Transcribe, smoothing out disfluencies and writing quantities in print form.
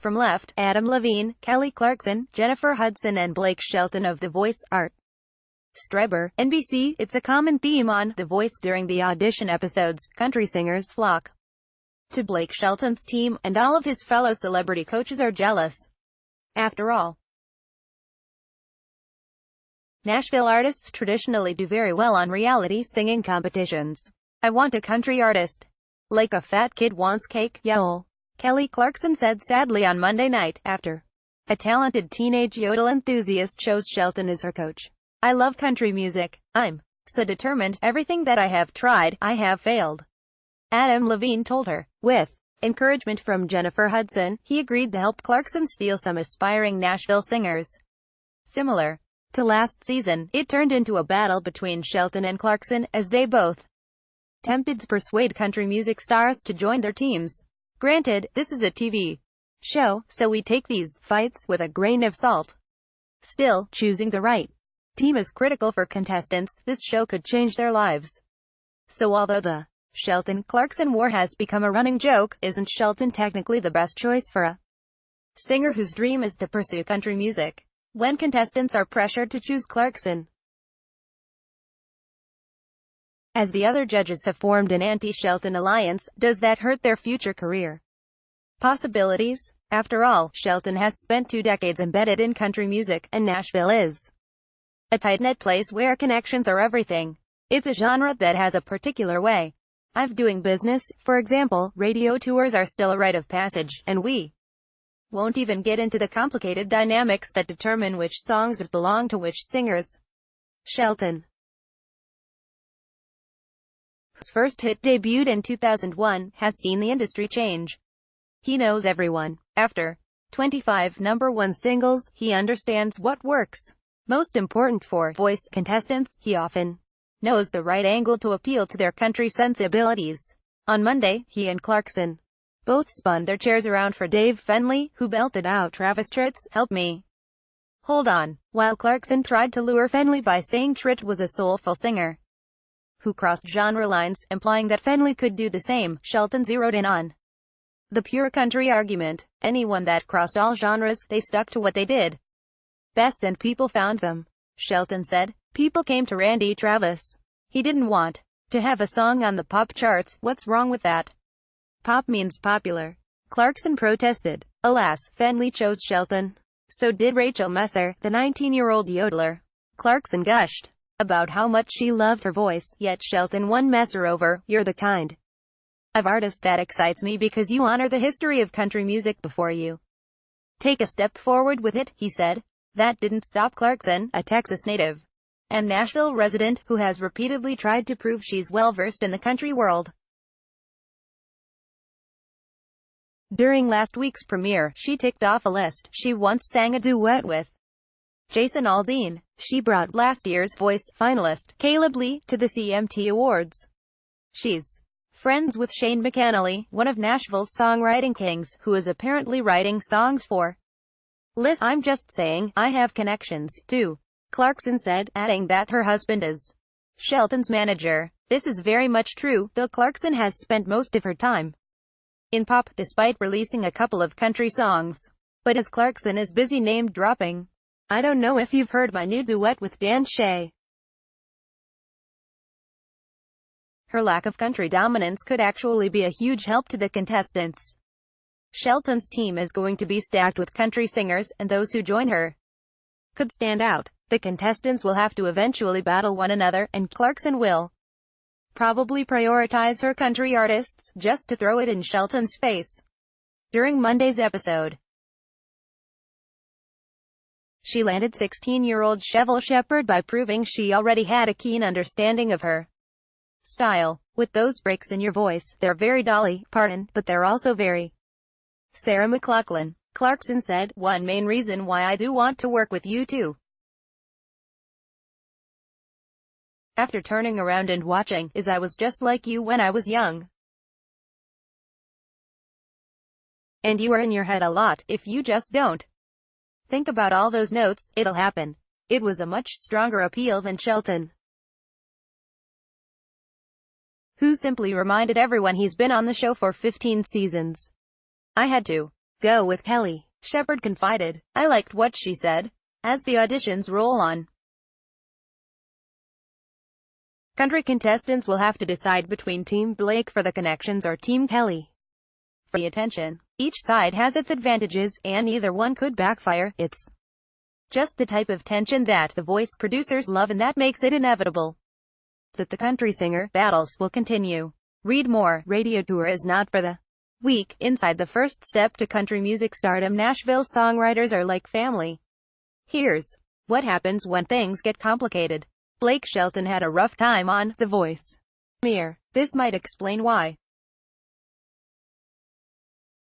From left, Adam Levine, Kelly Clarkson, Jennifer Hudson and Blake Shelton of The Voice, Art. Streiber, NBC. It's a common theme on The Voice during the audition episodes. Country singers flock to Blake Shelton's team, and all of his fellow celebrity coaches are jealous. After all, Nashville artists traditionally do very well on reality singing competitions. I want a country artist. Like a fat kid wants cake, y'all. Kelly Clarkson said sadly on Monday night, after a talented teenage yodel enthusiast chose Shelton as her coach. I love country music. I'm so determined. Everything that I have tried, I have failed. Adam Levine told her. With encouragement from Jennifer Hudson, he agreed to help Clarkson steal some aspiring Nashville singers. Similar to last season, it turned into a battle between Shelton and Clarkson, as they both attempted to persuade country music stars to join their teams. Granted, this is a TV show, so we take these fights with a grain of salt. Still, choosing the right team is critical for contestants. This show could change their lives. So although the Shelton-Clarkson war has become a running joke, isn't Shelton technically the best choice for a singer whose dream is to pursue country music? When contestants are pressured to choose Clarkson, as the other judges have formed an anti-Shelton alliance, does that hurt their future career possibilities? After all, Shelton has spent 2 decades embedded in country music, and Nashville is a tight-knit place where connections are everything. It's a genre that has a particular way of doing business. For example, radio tours are still a rite of passage, and we won't even get into the complicated dynamics that determine which songs belong to which singers. Shelton, whose first hit debuted in 2001, has seen the industry change. He knows everyone. After 25 #1 singles, he understands what works. Most important for Voice contestants, he often knows the right angle to appeal to their country sensibilities. On Monday, he and Clarkson both spun their chairs around for Dave Fenley, who belted out Travis Tritt's "Help Me Hold On," while Clarkson tried to lure Fenley by saying Tritt was a soulful singer who crossed genre lines, implying that Fenley could do the same. Shelton zeroed in on the pure country argument. Anyone that crossed all genres, they stuck to what they did best and people found them. Shelton said, "People came to Randy Travis. He didn't want to have a song on the pop charts. What's wrong with that? Pop means popular." Clarkson protested. Alas, Fenley chose Shelton. So did Rachel Messer, the 19-year-old yodeler. Clarkson gushed about how much she loved her voice, yet Shelton won Messer over. "You're the kind of artist that excites me because you honor the history of country music before you take a step forward with it," he said. That didn't stop Clarkson, a Texas native and Nashville resident, who has repeatedly tried to prove she's well-versed in the country world. During last week's premiere, she ticked off a list. She once sang a duet with Jason Aldean. She brought last year's Voice finalist, Caleb Lee, to the CMT Awards. She's friends with Shane McAnally, one of Nashville's songwriting kings, who is apparently writing songs for Liz. "I'm just saying, I have connections, too," Clarkson said, adding that her husband is Shelton's manager. This is very much true, though Clarkson has spent most of her time in pop, despite releasing a couple of country songs. But as Clarkson is busy name-dropping, I don't know if you've heard my new duet with Dan Shay. Her lack of country dominance could actually be a huge help to the contestants. Shelton's team is going to be stacked with country singers, and those who join her could stand out. The contestants will have to eventually battle one another, and Clarkson will probably prioritize her country artists, just to throw it in Shelton's face. During Monday's episode, she landed 16-year-old Cheryl Shepherd by proving she already had a keen understanding of her style. "With those breaks in your voice, they're very Dolly Parton, but they're also very Sarah McLachlan," Clarkson said. "One main reason why I do want to work with you too, after turning around and watching, is I was just like you when I was young. And you are in your head a lot. If you just don't think about all those notes, it'll happen." It was a much stronger appeal than Shelton, who simply reminded everyone he's been on the show for 15 seasons. "I had to Go with Kelly, Shepard confided. I liked what she said. As the auditions roll on, country contestants will have to decide between Team Blake for the connections or Team Kelly for the attention. Each side has its advantages, and either one could backfire. It's just the type of tension that the voice producers love, and that makes it inevitable that the country singer battles will continue. Read more. Radio tour is not for the weak. Inside the first step to country music stardom, Nashville songwriters are like family. Here's what happens when things get complicated. Blake Shelton had a rough time on The Voice. This might explain why.